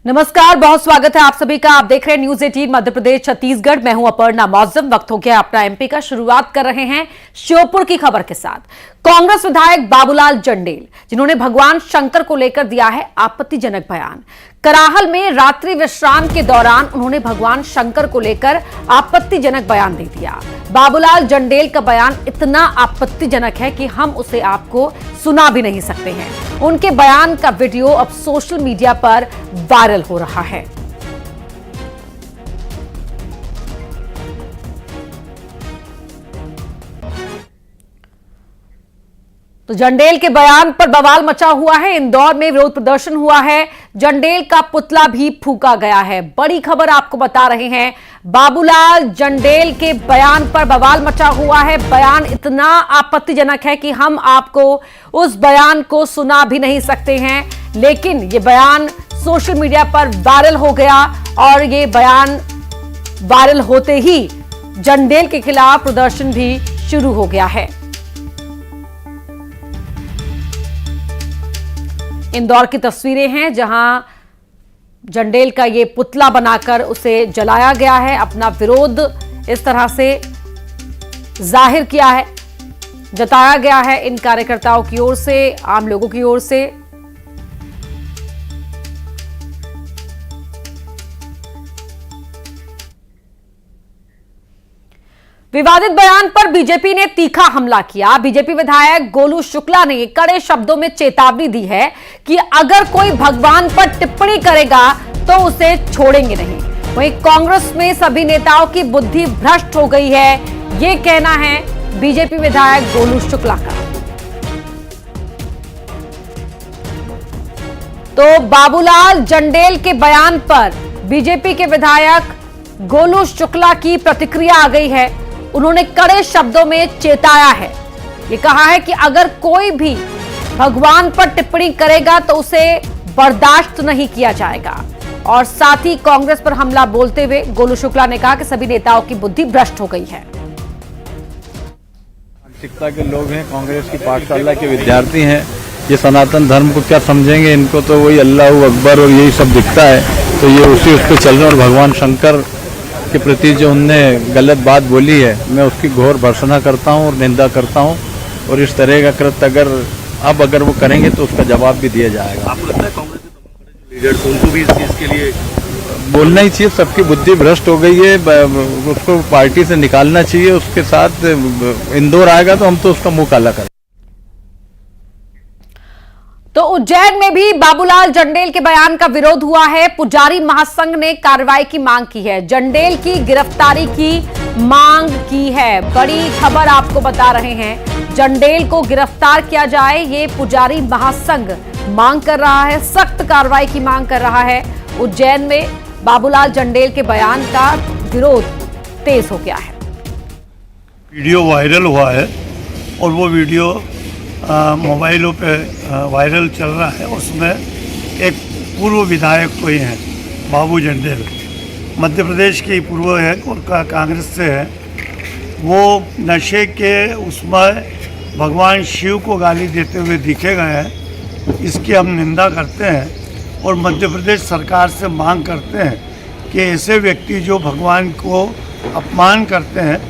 नमस्कार, बहुत स्वागत है आप सभी का। आप देख रहे हैं न्यूज 18 मध्य प्रदेश छत्तीसगढ़। मैं हूं अपर्णा मौजम। वक्त हो गया अपना एमपी का। शुरुआत कर रहे हैं श्योपुर की खबर के साथ। कांग्रेस विधायक बाबूलाल जंडेल, जिन्होंने भगवान शंकर को लेकर दिया है आपत्तिजनक बयान। कराहल में रात्रि विश्राम के दौरान उन्होंने भगवान शंकर को लेकर आपत्तिजनक बयान दे दिया। बाबूलाल जंडेल का बयान इतना आपत्तिजनक है कि हम उसे आपको सुना भी नहीं सकते हैं। उनके बयान का वीडियो अब सोशल मीडिया पर वायरल हो रहा है। तो जंडेल के बयान पर बवाल मचा हुआ है। इंदौर में विरोध प्रदर्शन हुआ है। जंडेल का पुतला भी फूंका गया है। बड़ी खबर आपको बता रहे हैं। बाबूलाल जंडेल के बयान पर बवाल मचा हुआ है। बयान इतना आपत्तिजनक है कि हम आपको उस बयान को सुना भी नहीं सकते हैं। लेकिन यह बयान सोशल मीडिया पर वायरल हो गया और यह बयान वायरल होते ही जंडेल के खिलाफ प्रदर्शन भी शुरू हो गया है। इंदौर की तस्वीरें हैं जहां जंडेल का ये पुतला बनाकर उसे जलाया गया है। अपना विरोध इस तरह से जाहिर किया है, जताया गया है इन कार्यकर्ताओं की ओर से, आम लोगों की ओर से। विवादित बयान पर बीजेपी ने तीखा हमला किया। बीजेपी विधायक गोलू शुक्ला ने कड़े शब्दों में चेतावनी दी है कि अगर कोई भगवान पर टिप्पणी करेगा तो उसे छोड़ेंगे नहीं। वहीं कांग्रेस में सभी नेताओं की बुद्धि भ्रष्ट हो गई है, यह कहना है बीजेपी विधायक गोलू शुक्ला का। तो बाबूलाल जंडेल के बयान पर बीजेपी के विधायक गोलू शुक्ला की प्रतिक्रिया आ गई है। उन्होंने कड़े शब्दों में चेताया है। ये कहा है कि अगर कोई भी भगवान पर टिप्पणी करेगा तो उसे बर्दाश्त नहीं किया जाएगा। और साथ ही कांग्रेस पर हमला बोलते हुए गोलू शुक्ला ने कहा कि सभी नेताओं की बुद्धि भ्रष्ट हो गई है। मानसिकता के लोग हैं, कांग्रेस की पाठशाला के विद्यार्थी हैं। ये सनातन धर्म को क्या समझेंगे? इनको तो वही अल्लाह अकबर और यही सब दिखता है। तो ये उसी उस पर चल रहे। और भगवान शंकर के प्रति जो उनने गलत बात बोली है, मैं उसकी घोर भर्त्सना करता हूं और निंदा करता हूं। और इस तरह का कृत्य अगर वो करेंगे तो उसका जवाब भी दिया जाएगा। आपको लगता है कांग्रेस के लीडर्स उनको भी इस चीज के लिए बोलना ही चाहिए? सबकी बुद्धि भ्रष्ट हो गई है, उसको पार्टी से निकालना चाहिए। उसके साथ इंदौर आएगा तो हम तो उसका मुंह काला करेंगे। तो उज्जैन में भी बाबूलाल जंडेल के बयान का विरोध हुआ है। पुजारी महासंघ ने कार्रवाई की मांग की है, जंडेल की गिरफ्तारी की मांग की है। बड़ी खबर आपको बता रहे हैं, जंडेल को गिरफ्तार किया जाए, ये पुजारी महासंघ मांग कर रहा है, सख्त कार्रवाई की मांग कर रहा है। उज्जैन में बाबूलाल जंडेल के बयान का विरोध तेज हो गया है। वीडियो वायरल हुआ है और वो वीडियो मोबाइलों पे वायरल चल रहा है। उसमें एक पूर्व विधायक कोई हैं, बाबू जंडेल, मध्य प्रदेश के पूर्व है और कांग्रेस से है। वो नशे के उसमें भगवान शिव को गाली देते हुए दिखे गए हैं। इसकी हम निंदा करते हैं और मध्य प्रदेश सरकार से मांग करते हैं कि ऐसे व्यक्ति जो भगवान को अपमान करते हैं,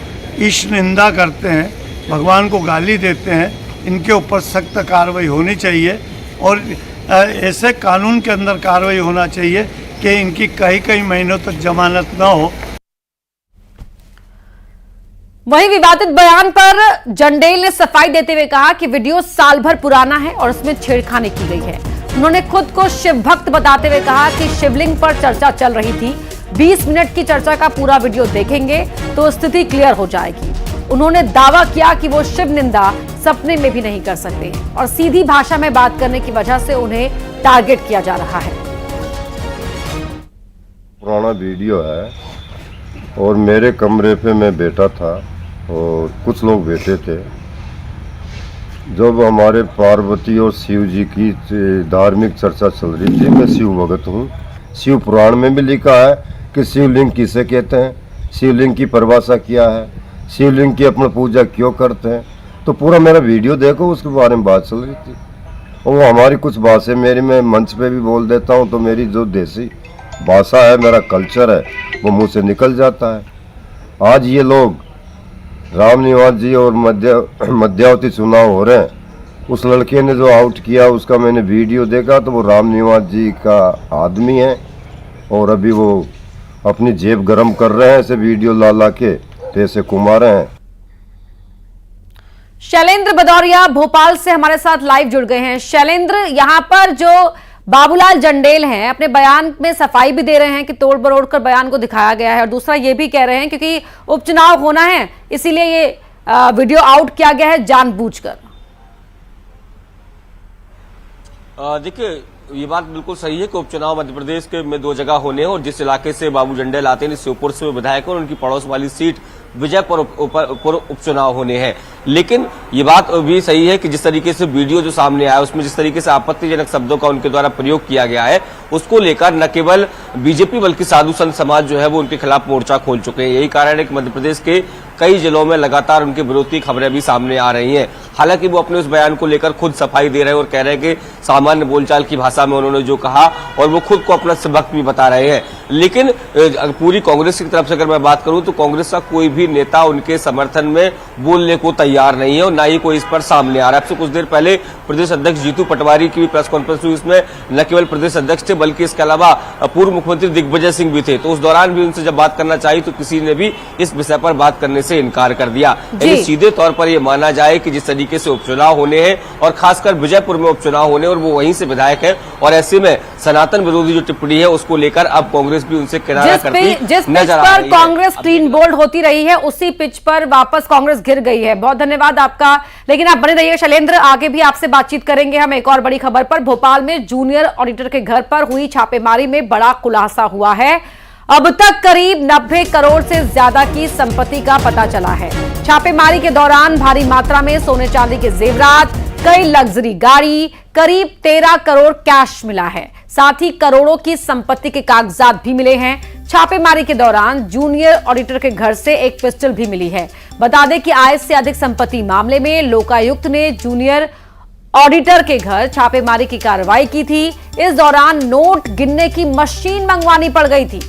ईश निंदा करते हैं, भगवान को गाली देते हैं, इनके ऊपर सख्त कार्रवाई होनी चाहिए। और ऐसे कानून के अंदर कार्रवाई होना चाहिए कि इनकी कई महीनों तक जमानत न हो। वहीं विवादित बयान पर जंडेल ने सफाई देते हुए कहा कि वीडियो साल भर पुराना है और उसमें छेड़खानी की गई है। उन्होंने खुद को शिव भक्त बताते हुए कहा कि शिवलिंग पर चर्चा चल रही थी। 20 मिनट की चर्चा का पूरा वीडियो देखेंगे तो स्थिति क्लियर हो जाएगी। उन्होंने दावा किया कि वो शिव निंदा सपने में भी नहीं कर सकते और सीधी भाषा में बात करने की वजह से उन्हें टारगेट किया जा रहा है। पुराना वीडियो है और मेरे कमरे पे मैं बैठा था और कुछ लोग बैठे थे। जब हमारे पार्वती और शिव जी की धार्मिक चर्चा चल रही थी। मैं शिव भगत हूँ। शिव पुराण में भी लिखा है कि शिवलिंग किसे कहते हैं, शिवलिंग की परिभाषा क्या है, शिवलिंग की अपनी पूजा क्यों करते हैं। तो पूरा मेरा वीडियो देखो, उसके बारे में बात चल रही थी। और वो हमारी कुछ बातें मैं मंच पे भी बोल देता हूँ, तो मेरी जो देसी भाषा है, मेरा कल्चर है, वो मुंह से निकल जाता है। आज ये लोग राम निवास जी और मध्यावती चुनाव हो रहे हैं, उस लड़के ने जो आउट किया उसका मैंने वीडियो देखा तो वो राम निवास जी का आदमी है और अभी वो अपनी जेब गरम कर रहे हैं, ऐसे वीडियो ला के पैसे कमा रहे हैं। शैलेंद्र भदौरिया भोपाल से हमारे साथ लाइव जुड़ गए हैं। शैलेंद्र, यहां पर जो बाबूलाल जंडेल हैं अपने बयान में सफाई भी दे रहे हैं कि तोड़ मरोड़ कर बयान को दिखाया गया है, और दूसरा ये भी कह रहे हैं क्योंकि उपचुनाव होना है इसीलिए ये वीडियो आउट किया गया है जानबूझकर। देखिए, ये बात बिल्कुल सही है कि उपचुनाव मध्य प्रदेश के में 2 जगह होने हैं और जिस इलाके से बाबू जंडेल आते हैं, श्योपुर से विधायक और उनकी पड़ोस वाली सीट विजयपुर उपचुनाव होने हैं। लेकिन ये बात भी सही है कि जिस तरीके से वीडियो जो सामने आया उसमें जिस तरीके से आपत्तिजनक शब्दों का उनके द्वारा प्रयोग किया गया है, उसको लेकर न केवल बीजेपी बल्कि साधु संत समाज जो है वो उनके खिलाफ मोर्चा खोल चुके हैं। यही कारण है कि मध्य प्रदेश के कई जिलों में लगातार उनके विरोधी खबरें भी सामने आ रही हैं। हालांकि वो अपने उस बयान को लेकर खुद सफाई दे रहे हैं और कह रहे हैं कि सामान्य बोलचाल की भाषा में उन्होंने जो कहा और वो खुद को अपना सबक भी बता रहे हैं। लेकिन पूरी कांग्रेस की तरफ से अगर मैं बात करूं तो कांग्रेस का कोई भी नेता उनके समर्थन में बोलने को तैयार नहीं है और ना ही कोई इस पर सामने आ रहा है। अब से कुछ देर पहले प्रदेश अध्यक्ष जीतू पटवारी की भी प्रेस कॉन्फ्रेंस हुई, इसमें न केवल प्रदेश अध्यक्ष थे बल्कि इसके अलावा पूर्व मुख्यमंत्री दिग्विजय सिंह भी थे। तो उस दौरान भी उनसे जब बात करना चाहिए तो किसी ने भी इस विषय पर बात करने से इनकार कर दिया। यानी सीधे तौर पर यह माना जाए कि जिस तरीके से उपचुनाव होने हैं और खासकर विजयपुर में उपचुनाव होने और वो वहीं से विधायक है और ऐसे में सनातन विरोधी जो टिप्पणी है उसको लेकर अब कांग्रेस भी उनसे किनारा करती नजर आ रही है। कांग्रेस क्लीन बोल्ड होती रही है, उसी पिच पर वापस कांग्रेस गिर गई है। बहुत धन्यवाद आपका, लेकिन आप बने रहिए शैलेंद्र, आगे भी आपसे बातचीत करेंगे हम एक और बड़ी खबर पर। भोपाल में जूनियर ऑडिटर के घर पर हुई छापेमारी में बड़ा खुलासा हुआ है। अब तक करीब 90 करोड़ से ज्यादा की संपत्ति का पता चला है। छापेमारी के दौरान भारी मात्रा में सोने चांदी के जेवरात, कई लग्जरी गाड़ी, करीब 13 करोड़ कैश मिला है। साथ ही करोड़ों की संपत्ति के कागजात भी मिले हैं। छापेमारी के दौरान जूनियर ऑडिटर के घर से एक पिस्टल भी मिली है। बता दें कि आय से अधिक संपत्ति मामले में लोकायुक्त ने जूनियर ऑडिटर के घर छापेमारी की कार्रवाई की थी। इस दौरान नोट गिनने की मशीन मंगवानी पड़ गई थी।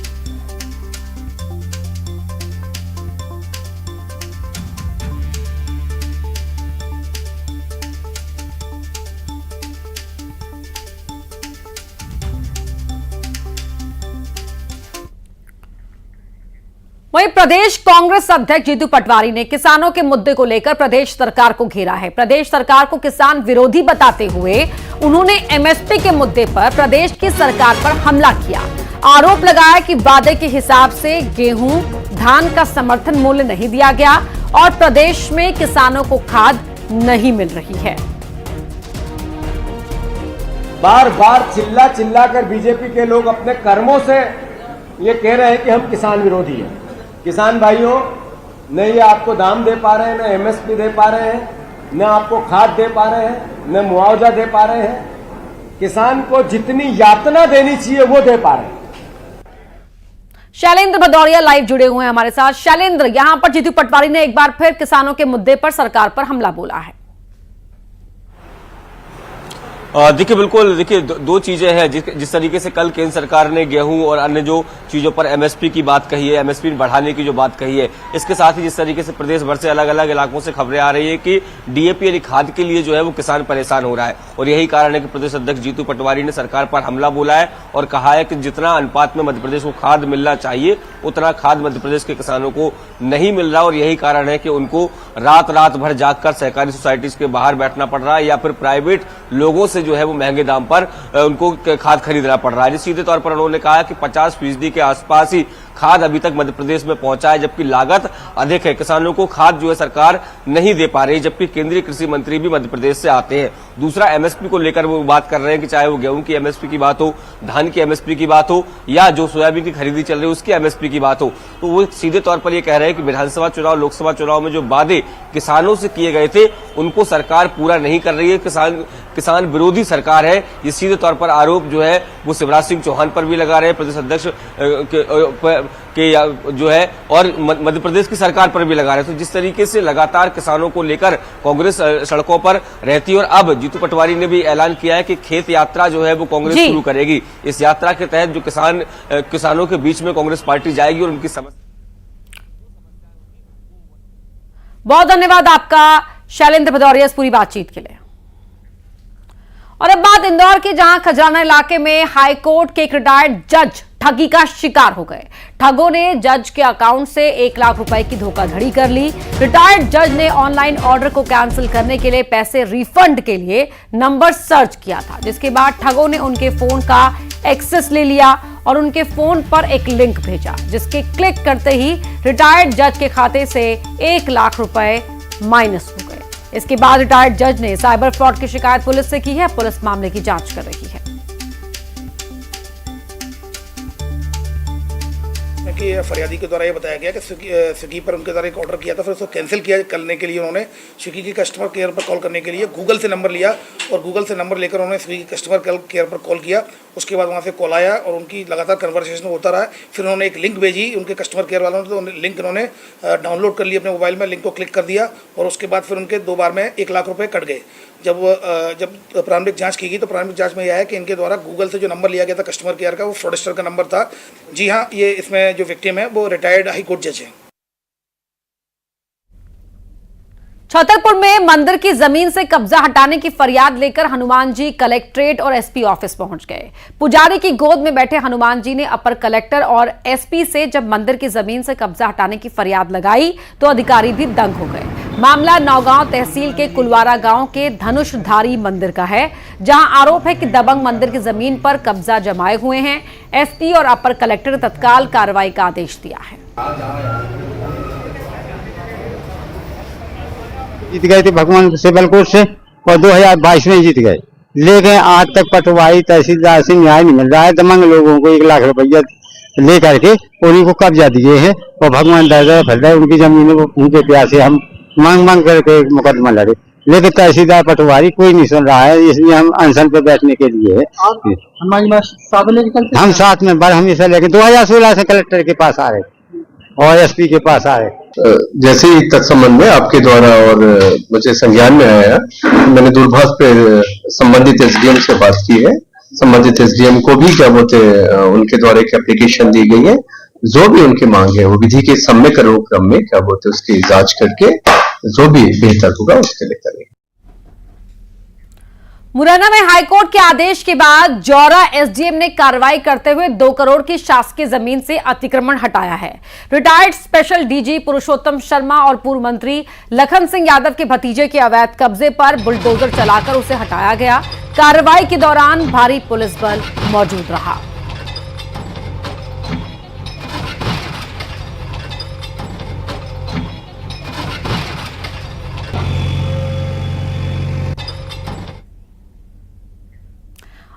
वहीं प्रदेश कांग्रेस अध्यक्ष जीतू पटवारी ने किसानों के मुद्दे को लेकर प्रदेश सरकार को घेरा है। प्रदेश सरकार को किसान विरोधी बताते हुए उन्होंने एमएसपी के मुद्दे पर प्रदेश की सरकार पर हमला किया। आरोप लगाया कि वादे के हिसाब से गेहूं, धान का समर्थन मूल्य नहीं दिया गया और प्रदेश में किसानों को खाद नहीं मिल रही है। बार बार चिल्ला चिल्ला कर बीजेपी के लोग अपने कर्मों से ये कह रहे हैं कि हम किसान विरोधी हैं। किसान भाइयों, न ये आपको दाम दे पा रहे हैं, न एमएसपी दे पा रहे हैं, न आपको खाद दे पा रहे हैं, न मुआवजा दे पा रहे हैं। किसान को जितनी यातना देनी चाहिए वो दे पा रहे हैं। शैलेंद्र भदौरिया लाइव जुड़े हुए हैं हमारे साथ। शैलेंद्र, यहां पर जीतू पटवारी ने एक बार फिर किसानों के मुद्दे पर सरकार पर हमला बोला है। देखिए, बिल्कुल, देखिए दो चीजें हैं। जिस तरीके से कल केंद्र सरकार ने गेहूं और अन्य जो चीजों पर एमएसपी की बात कही है, एमएसपी बढ़ाने की जो बात कही है, इसके साथ ही जिस तरीके से प्रदेश भर से अलग अलग इलाकों से खबरें आ रही है कि डीएपी यानी खाद के लिए जो है वो किसान परेशान हो रहा है और यही कारण है कि प्रदेश अध्यक्ष जीतू पटवारी ने सरकार पर हमला बोला है और कहा है कि जितना अनुपात में मध्य प्रदेश को खाद मिलना चाहिए उतना खाद मध्य प्रदेश के किसानों को नहीं मिल रहा और यही कारण है कि उनको रात रात भर जागकर सहकारी सोसाइटीज के बाहर बैठना पड़ रहा है या फिर प्राइवेट लोगों से जो है वो महंगे दाम पर उनको खाद खरीदना पड़ रहा है। सीधे तौर पर उन्होंने कहा कि 50% के आसपास ही खाद अभी तक मध्य प्रदेश में पहुंचा है, जबकि लागत अधिक है। किसानों को खाद जो है सरकार नहीं दे पा रही, जबकि केंद्रीय कृषि मंत्री भी मध्य प्रदेश से आते हैं। दूसरा, एमएसपी को लेकर वो बात कर रहे हैं कि चाहे वो गेहूं की एमएसपी की बात हो, धान की एमएसपी की बात हो या जो सोयाबीन की खरीदी चल रही है उसकी एमएसपी की बात हो, तो वो सीधे तौर पर ये कह रहे हैं कि विधानसभा चुनाव, लोकसभा चुनाव में जो वादे किसानों से किए गए थे उनको सरकार पूरा नहीं कर रही है। किसान विरोधी सरकार है, ये सीधे तौर पर आरोप जो है वो शिवराज सिंह चौहान पर भी लगा रहे हैं, प्रदेश अध्यक्ष के जो है और मध्य प्रदेश की सरकार पर भी लगा रहे हैं। तो जिस तरीके से लगातार किसानों को लेकर कांग्रेस सड़कों पर रहती है और अब जीतू पटवारी ने भी ऐलान किया है कि खेत यात्रा जो है वो कांग्रेस शुरू करेगी। इस यात्रा के तहत जो किसानों के बीच में कांग्रेस पार्टी जाएगी और उनकी समस्या। बहुत धन्यवाद आपका शैलेंद्र भदौरिया इस पूरी बातचीत के लिए। और अब बात इंदौर की, जहां खजाना इलाके में हाईकोर्ट के एक रिटायर्ड जज ठगी का शिकार हो गए। ठगों ने जज के अकाउंट से 1 लाख रुपए की धोखाधड़ी कर ली। रिटायर्ड जज ने ऑनलाइन ऑर्डर को कैंसिल करने के लिए पैसे रिफंड के लिए नंबर सर्च किया था, जिसके बाद ठगों ने उनके फोन का एक्सेस ले लिया और उनके फोन पर एक लिंक भेजा, जिसके क्लिक करते ही रिटायर्ड जज के खाते से 1 लाख रुपए माइनस हो गए। इसके बाद रिटायर्ड जज ने साइबर फ्रॉड की शिकायत पुलिस से की है। पुलिस मामले की जांच कर रही है। कि फरियादी के द्वारा ये बताया गया कि स्विगी पर उनके द्वारा एक ऑर्डर किया था, फिर उसको कैंसिल किया करने के लिए उन्होंने स्विगी की कस्टमर केयर पर कॉल करने के लिए गूगल से नंबर लिया और गूगल से नंबर लेकर उन्होंने स्विगी कस्टमर केयर पर कॉल किया। उसके बाद वहाँ से कॉल आया और उनकी लगातार कन्वर्सेशन होता रहा। फिर उन्होंने एक लिंक भेजी उनके कस्टमर केयर वालों ने, तो लिंक उन्होंने डाउनलोड कर लिया अपने मोबाइल में, लिंक को क्लिक कर दिया और उसके बाद फिर उनके 2 बार में 1 लाख रुपये कट गए। जब प्रारंभिक जांच की गई तो प्रारंभिक जांच में यह है कि इनके द्वारा गूगल से जो नंबर लिया गया था कस्टमर केयर का, वो फ्रॉडस्टर का नंबर था। जी हाँ, ये इसमें जो विक्टिम है वो रिटायर्ड हाई कोर्ट जज है। छतरपुर में मंदिर की जमीन से कब्जा हटाने की फरियाद लेकर हनुमान जी कलेक्ट्रेट और एसपी ऑफिस पहुंच गए। पुजारी की गोद में बैठे हनुमान जी ने अपर कलेक्टर और एसपी से जब मंदिर की जमीन से कब्जा हटाने की फरियाद लगाई तो अधिकारी भी दंग हो गए। मामला नौगांव तहसील के कुलवारा गांव के धनुषधारी मंदिर का है, जहां आरोप है कि दबंग मंदिर की जमीन पर कब्जा जमाए हुए हैं। एसपी और अपर कलेक्टर ने तत्काल कार्रवाई का आदेश दिया है। जीत गए थे भगवान सिवलकोट से और 2022 में जीत गए, लेकिन आज तक पटवारी तहसीलदार से न्याय नहीं मिल रहा है। दबंग लोगों को 1 लाख रुपया ले करके उन्हीं को कब्जा दिए हैं और भगवान दर फिर रहे उनकी जमीन को उनके प्यासे हम मांग करके मुकदमा लड़े, लेकिन तहसीलदार पटवारी कोई नहीं सुन रहा है। इसलिए हम अनशन पर बैठने के लिए हम साथ में बार हमेशा, लेकिन 2016 से कलेक्टर के पास आ रहे और एसपी के पास आ रहे। जैसे ही तत्संबंध में आपके द्वारा और मुझे संज्ञान में आया, मैंने दूरभाष पे संबंधित एसडीएम से बात की है। संबंधित एसडीएम को भी क्या बोलते उनके द्वारा एक एप्लीकेशन दी गई है। जो भी उनकी मांग है वो विधि के सम्यक क्रम में क्या बोलते उसकी जांच करके जो भी बेहतर होगा उसके लिए करेंगे। मुरैना में हाईकोर्ट के आदेश के बाद जौरा एसडीएम ने कार्रवाई करते हुए 2 करोड़ की शासकीय जमीन से अतिक्रमण हटाया है। Retired special DG Purushottam Sharma और पूर्व मंत्री लखन सिंह यादव के भतीजे के अवैध कब्जे पर बुलडोजर चलाकर उसे हटाया गया। कार्रवाई के दौरान भारी पुलिस बल मौजूद रहा।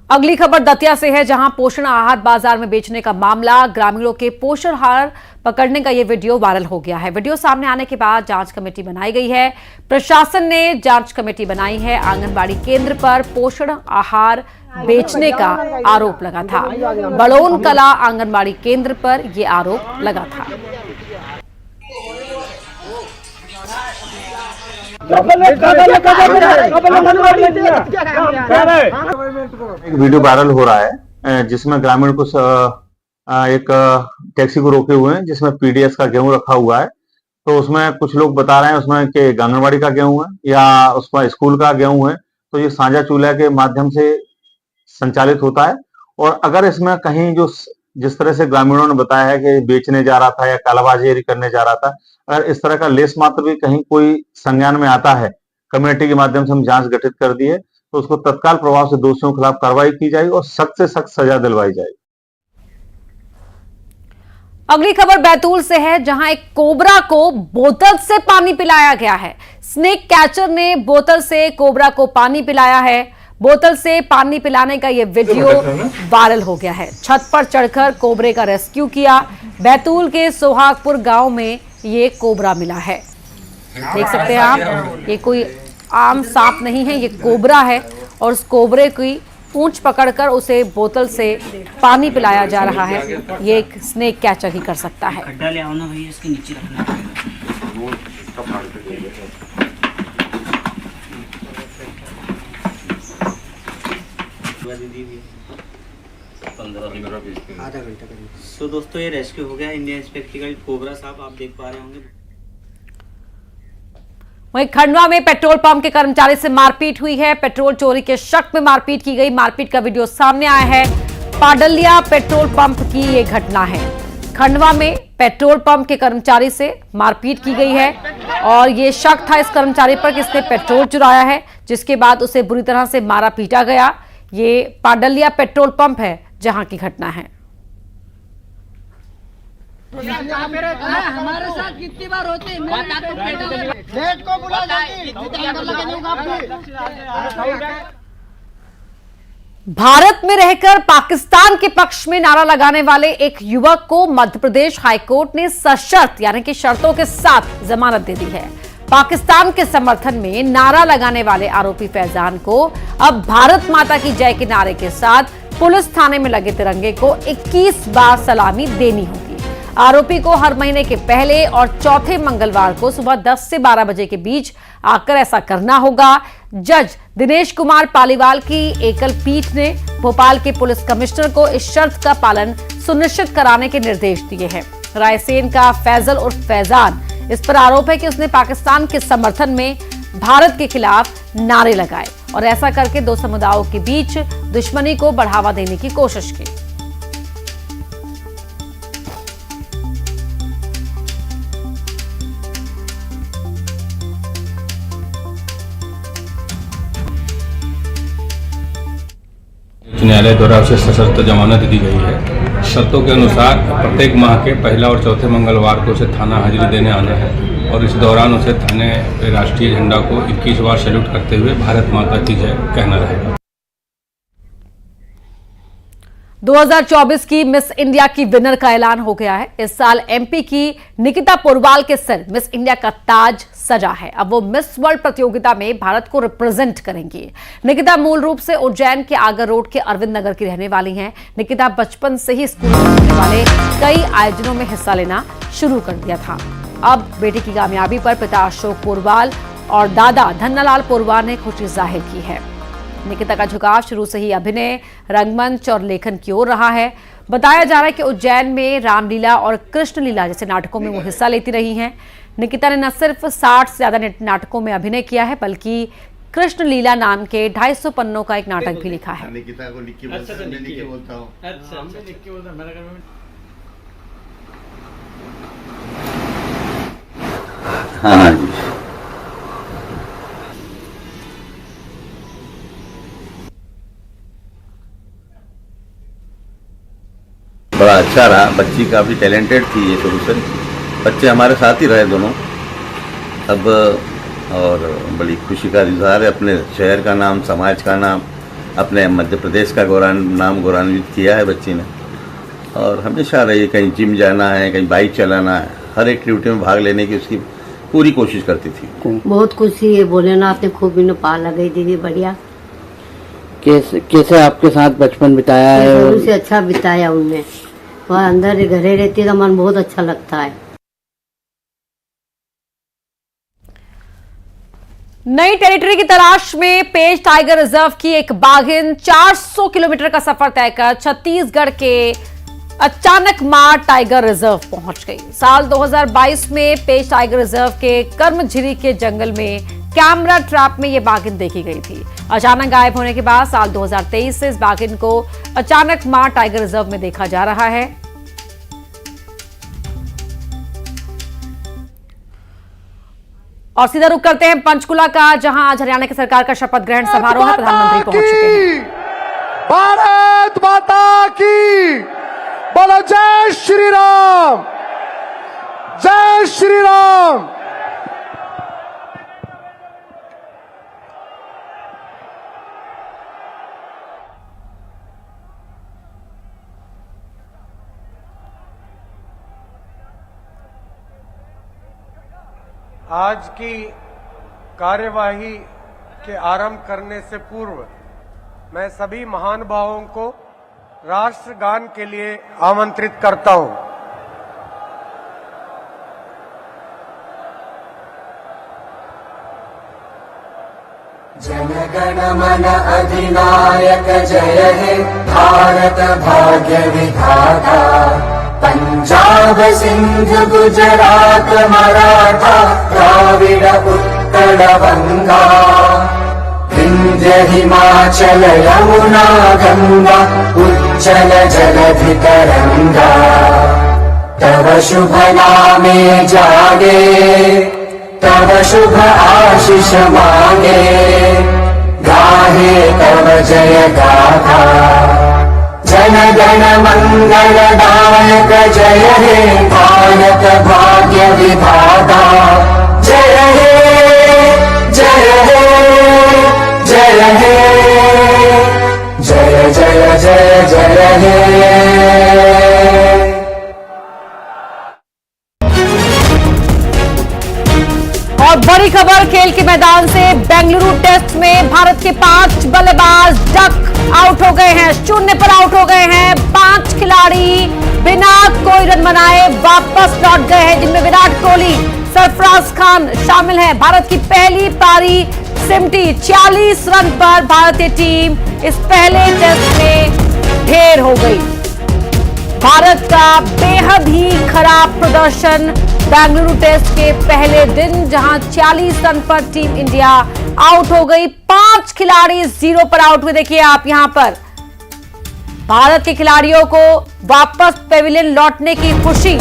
अगली खबर दतिया से है, जहां पोषण आहार बाजार में बेचने का मामला, ग्रामीणों के पोषण आहार पकड़ने का यह वीडियो वायरल हो गया है। वीडियो सामने आने के बाद जांच कमेटी बनाई गई है। प्रशासन ने जांच कमेटी बनाई है। आंगनबाड़ी केंद्र पर पोषण आहार बेचने का आरोप लगा था। बड़ौन कला आंगनबाड़ी केंद्र पर यह आरोप लगा था। एक वीडियो वायरल हो रहा है जिसमें ग्रामीण कुछ एक टैक्सी को रोके हुए हैं, जिसमें पीडीएस का गेहूं रखा हुआ है। तो उसमें कुछ लोग बता रहे हैं उसमें कि आंगनबाड़ी का गेहूं है या उसमें स्कूल का गेहूं है। तो ये साझा चूल्हा के माध्यम से संचालित होता है। और अगर इसमें कहीं जो जिस तरह से ग्रामीणों ने बताया है कि बेचने जा रहा था या कालाबाजारी करने जा रहा था, अगर इस तरह का लेस मात्र भी कहीं कोई संज्ञान में आता है, कमेटी के माध्यम से हम जांच गठित कर दी है, तो उसको तत्काल प्रभाव से दोषियों के खिलाफ कार्रवाई की जाएगी और सख्त से सख्त सजा दिलवाई जाएगी। अगली खबर बैतूल से है, जहां एक कोबरा को बोतल से पानी पिलाया गया है। स्नेक कैचर ने बोतल से कोबरा को पानी पिलाया है। बोतल से पानी पिलाने का यह वीडियो वायरल हो गया है। छत पर चढ़कर कोबरे का रेस्क्यू किया। बैतूल के सोहागपुर गांव में ये कोबरा मिला है। देख सकते हैं आप, ये कोई आम सांप नहीं है, ये कोबरा है और उस कोबरे की पूंछ पकड़कर उसे बोतल से पानी पिलाया जा रहा है। ये एक स्नेक कैचर ही कर सकता है। खड्डा ले आओ ना भैया, इसके नीचे रखना है। आधा घंटा करीब। तो दोस्तों ये रेस्क्यू हो गया इंडियन स्पेक्टिकल कोबरा साहब, आप देख पा रहे होंगे। वहीं खंडवा में पेट्रोल पंप के कर्मचारी से मारपीट हुई है। पेट्रोल चोरी के शक में मारपीट की गई। मारपीट का वीडियो सामने आया है। पाडलिया पेट्रोल पंप की ये घटना है। खंडवा में पेट्रोल पंप के कर्मचारी से मारपीट की गई है और ये शक था इस कर्मचारी पर कि इसने पेट्रोल चुराया है, जिसके बाद उसे बुरी तरह से मारा पीटा गया। ये पाडलिया पेट्रोल पंप है जहां की घटना है। हमारे साथ कितनी बार होती है, डेट को बुला भारत में रहकर पाकिस्तान के पक्ष में नारा लगाने वाले एक युवक को मध्य प्रदेश हाईकोर्ट ने सशर्त यानी कि शर्तों के साथ जमानत दे दी है। पाकिस्तान के समर्थन में नारा लगाने वाले आरोपी फैजान को अब भारत माता की जय के नारे के साथ पुलिस थाने में लगे तिरंगे को 21 बार सलामी देनी होगी। आरोपी को हर महीने के पहले और चौथे मंगलवार को सुबह 10 से 12 बजे के बीच आकर ऐसा करना होगा। जज दिनेश कुमार पालीवाल की एकल पीठ ने भोपाल के पुलिस कमिश्नर को इस शर्त का पालन सुनिश्चित कराने के निर्देश दिए हैं। रायसेन का फैजल उर्फ फैजान, इस पर आरोप है कि उसने पाकिस्तान के समर्थन में भारत के खिलाफ नारे लगाए और ऐसा करके दो समुदायों के बीच दुश्मनी को बढ़ावा देने की कोशिश की। न्यायालय द्वारा उसे सशर्त जमानत दी गई है। शर्तों के अनुसार प्रत्येक माह के पहला और चौथे मंगलवार को उसे थाना हाजिरी देने आना है और इस दौरान उसे थाने पे राष्ट्रीय झंडा को 21 बार सैल्यूट करते हुए भारत माता की जय कहना रहेगा। 2024 की मिस इंडिया की विनर का ऐलान हो गया है। इस साल एमपी की निकिता पोरवाल के सिर मिस इंडिया का ताज सजा है। अब वो मिस वर्ल्ड प्रतियोगिता में भारत को रिप्रेजेंट करेंगी। निकिता मूल रूप से उज्जैन के आगर रोड के अरविंद नगर की रहने वाली हैं। निकिता बचपन से ही स्कूल में होने वाले कई आयोजनों में हिस्सा लेना शुरू कर दिया था। अब बेटी की कामयाबी पर पिता अशोक पोरवाल और दादा धन्नालाल पोरवाल ने खुशी जाहिर की है। निकिता का झुकाव शुरू से ही अभिनय, रंगमंच और लेखन की ओर रहा है। बताया जा रहा है कि उज्जैन में रामलीला और कृष्ण लीला जैसे नाटकों में वो हिस्सा लेती रही हैं। निकिता ने न सिर्फ 60 से ज्यादा नाटकों में अभिनय किया है, बल्कि कृष्ण लीला नाम के 250 पन्नों का एक नाटक भी लिखा है। निकिता को निक्की बोलता हूं। हाँ जी, बड़ा अच्छा रहा। बच्ची काफ़ी टैलेंटेड थी ये शुरू से। बच्चे हमारे साथ ही रहे दोनों अब, और बड़ी खुशी का इजहार है। अपने शहर का नाम, समाज का नाम, अपने मध्य प्रदेश का नाम गौरवान्वित किया है बच्ची ने। और हमेशा रही, कहीं जिम जाना है, कहीं बाइक चलाना है, हर एक्टिविटी में भाग लेने की उसकी पूरी कोशिश करती थी। बहुत खुशी है, भोलेनाथ ने खूब इन पार लगाई दीदी, बढ़िया। कैसे आपके साथ बचपन बिताया है? शुरू से अच्छा बिताया उनने। वह अंदर घरे रहती है तो मन बहुत अच्छा लगता है। नई टेरिटरी की तलाश में पेश टाइगर रिजर्व की एक बाघिन 400 किलोमीटर का सफर तय कर छत्तीसगढ़ के अचानक मार टाइगर रिजर्व पहुंच गई। साल 2022 में पेश टाइगर रिजर्व के कर्मझिरी के जंगल में कैमरा ट्रैप में यह बाघिन देखी गई थी। अचानक गायब होने के बाद साल 2023 से इस बाघिन को अचानक मार टाइगर रिजर्व में देखा जा रहा है। और सीधा रुख करते हैं पंचकुला का, जहां आज हरियाणा की सरकार का शपथ ग्रहण समारोह में प्रधानमंत्री पहुंच चुके हैं। भारत माता की बोलो, जय श्री राम, जय श्री राम। आज की कार्यवाही के आरंभ करने से पूर्व मैं सभी महानुभावों को राष्ट्रगान के लिए आमंत्रित करता हूं। जनगण मन अधिनायक जय हे भारत भाग्य विधाता, पंजाब सिंध गुजरात मराठा द्राविड उत्कल बंगा, विंध्य हिमाचल यमुना गंगा उच्चल जलधि तरंगा, तव शुभ नामे जागे तव शुभ आशीष मांगे, गाहे तव जय गाथा, जन गण मंगलदायक जय हे भारत भाग्य विधाता, जय हे जय हे जय हे जय जय जय जय हे। और बड़ी खबर खेल के मैदान से, बेंगलुरु टेस्ट में भारत के 5 बल्लेबाज डक आउट हो गए हैं, 0 पर आउट हो गए हैं। 5 खिलाड़ी बिना कोई रन बनाए वापस लौट गए हैं, जिनमें विराट कोहली, सरफराज खान शामिल हैं। भारत की पहली पारी सिमटी, 40 रन पर भारतीय टीम इस पहले टेस्ट में ढेर हो गई। भारत का बेहद ही खराब प्रदर्शन बेंगलुरु टेस्ट के पहले दिन, जहां 40 रन पर टीम इंडिया आउट हो गई। 5 खिलाड़ी 0 पर आउट हुए। देखिए आप यहां पर भारत के खिलाड़ियों को वापस पेविलियन लौटने की खुशी।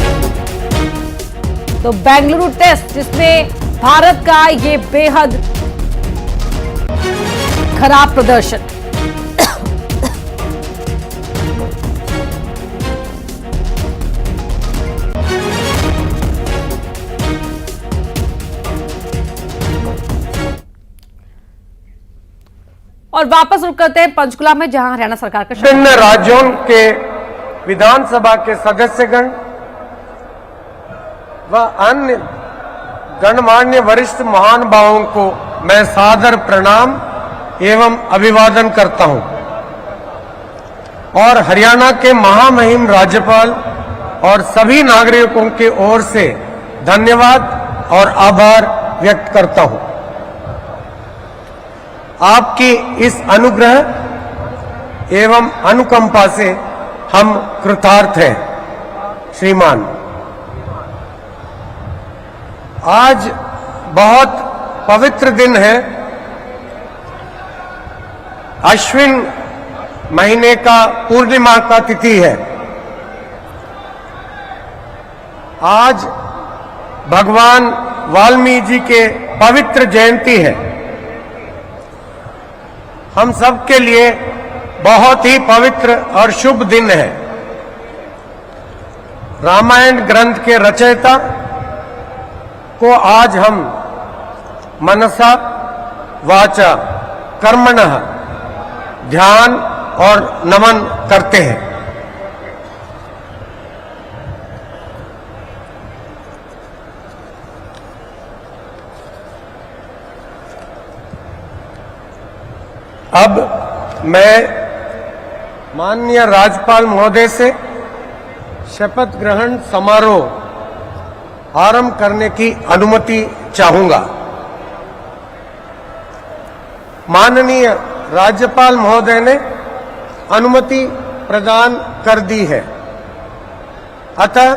तो बेंगलुरु टेस्ट जिसमें भारत का ये बेहद खराब प्रदर्शन। और वापस रुक करते हैं पंचकुला में, जहां हरियाणा सरकार का विभिन्न राज्यों के विधानसभा के सदस्यगण व अन्य गणमान्य वरिष्ठ महानुभावों को मैं सादर प्रणाम एवं अभिवादन करता हूं और हरियाणा के महामहिम राज्यपाल और सभी नागरिकों की ओर से धन्यवाद और आभार व्यक्त करता हूं। आपकी इस अनुग्रह एवं अनुकंपा से हम कृतार्थ हैं श्रीमान। आज बहुत पवित्र दिन है। अश्विन महीने का पूर्णिमा का तिथि है। आज भगवान वाल्मीकि जी के पवित्र जयंती है। हम सब के लिए बहुत ही पवित्र और शुभ दिन है। रामायण ग्रंथ के रचयिता को आज हम मनसा वाचा कर्मणः ध्यान और नमन करते हैं। अब मैं माननीय राज्यपाल महोदय से शपथ ग्रहण समारोह आरंभ करने की अनुमति चाहूंगा। माननीय राज्यपाल महोदय ने अनुमति प्रदान कर दी है, अतः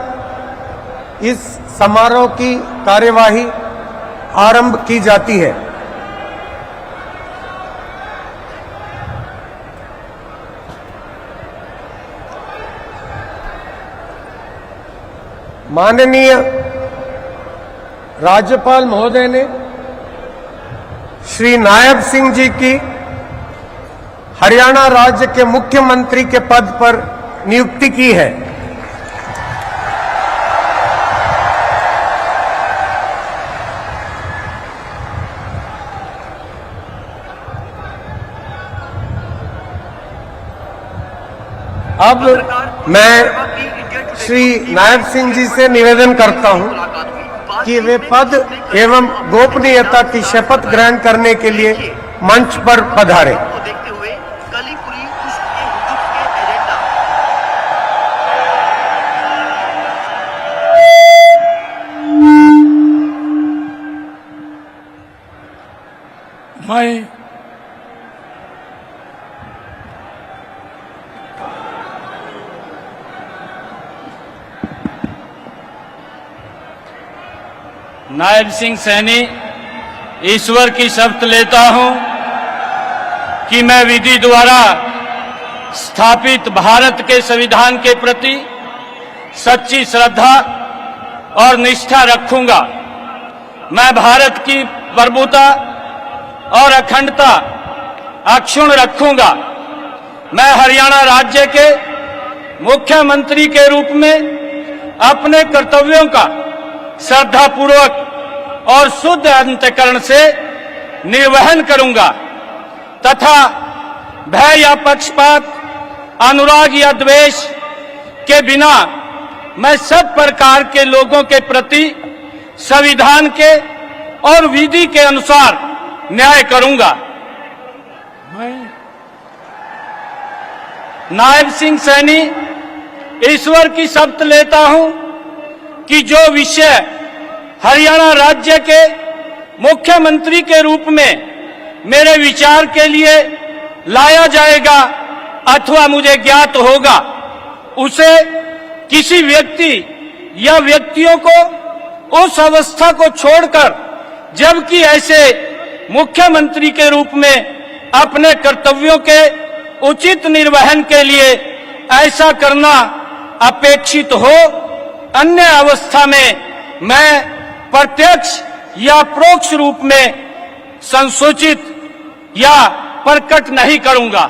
इस समारोह की कार्यवाही आरंभ की जाती है। माननीय राज्यपाल महोदय ने श्री नायब सिंह जी की हरियाणा राज्य के मुख्यमंत्री के पद पर नियुक्ति की है। अब मैं श्री नायब सिंह जी से निवेदन करता हूं कि वे पद एवं गोपनीयता की शपथ ग्रहण करने के लिए मंच पर पधारें। मैं नायब सिंह सैनी ईश्वर की शपथ लेता हूं कि मैं विधि द्वारा स्थापित भारत के संविधान के प्रति सच्ची श्रद्धा और निष्ठा रखूंगा। मैं भारत की प्रभुता और अखंडता अक्षुण्ण रखूंगा। मैं हरियाणा राज्य के मुख्यमंत्री के रूप में अपने कर्तव्यों का श्रद्धापूर्वक और शुद्ध अंतःकरण से निर्वहन करूंगा तथा भय या पक्षपात, अनुराग या द्वेष के बिना मैं सब प्रकार के लोगों के प्रति संविधान के और विधि के अनुसार न्याय करूंगा। मैं नायब सिंह सैनी ईश्वर की शपथ लेता हूं कि जो विषय हरियाणा राज्य के मुख्यमंत्री के रूप में मेरे विचार के लिए लाया जाएगा अथवा मुझे ज्ञात होगा, उसे किसी व्यक्ति या व्यक्तियों को उस अवस्था को छोड़कर, जबकि ऐसे मुख्यमंत्री के रूप में अपने कर्तव्यों के उचित निर्वहन के लिए ऐसा करना अपेक्षित हो, अन्य अवस्था में मैं प्रत्यक्ष या परोक्ष रूप में संसूचित या प्रकट नहीं करूंगा।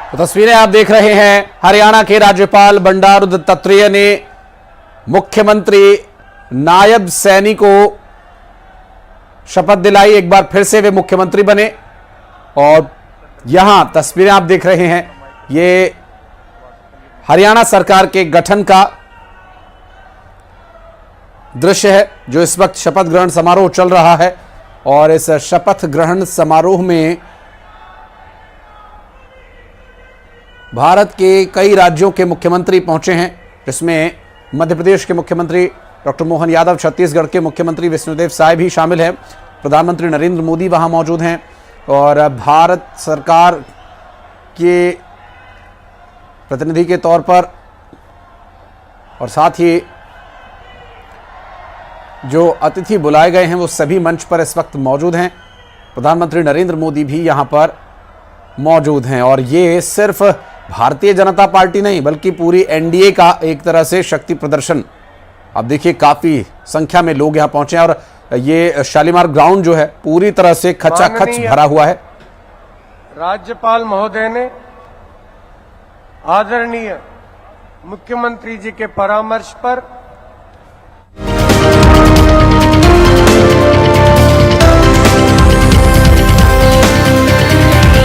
तो तस्वीरें आप देख रहे हैं, हरियाणा के राज्यपाल बंडारू दत्तात्रेय ने मुख्यमंत्री नायब सैनी को शपथ दिलाई। एक बार फिर से वे मुख्यमंत्री बने और यहां तस्वीरें आप देख रहे हैं, ये हरियाणा सरकार के गठन का दृश्य है जो इस वक्त शपथ ग्रहण समारोह चल रहा है। और इस शपथ ग्रहण समारोह में भारत के कई राज्यों के मुख्यमंत्री पहुंचे हैं, जिसमें मध्य प्रदेश के मुख्यमंत्री डॉक्टर मोहन यादव, छत्तीसगढ़ के मुख्यमंत्री विष्णुदेव साय भी शामिल हैं, प्रधानमंत्री नरेंद्र मोदी वहां मौजूद हैं और भारत सरकार के प्रतिनिधि के तौर पर और साथ ही जो अतिथि बुलाए गए हैं वो सभी मंच पर इस वक्त मौजूद हैं। प्रधानमंत्री नरेंद्र मोदी भी यहां पर मौजूद हैं और ये सिर्फ भारतीय जनता पार्टी नहीं बल्कि पूरी एनडीए का एक तरह से शक्ति प्रदर्शन। आप देखिए काफी संख्या में लोग यहां पहुंचे हैं और ये शालीमार ग्राउंड जो है पूरी तरह से खचाखच भरा हुआ है। राज्यपाल महोदय ने आदरणीय मुख्यमंत्री जी के परामर्श पर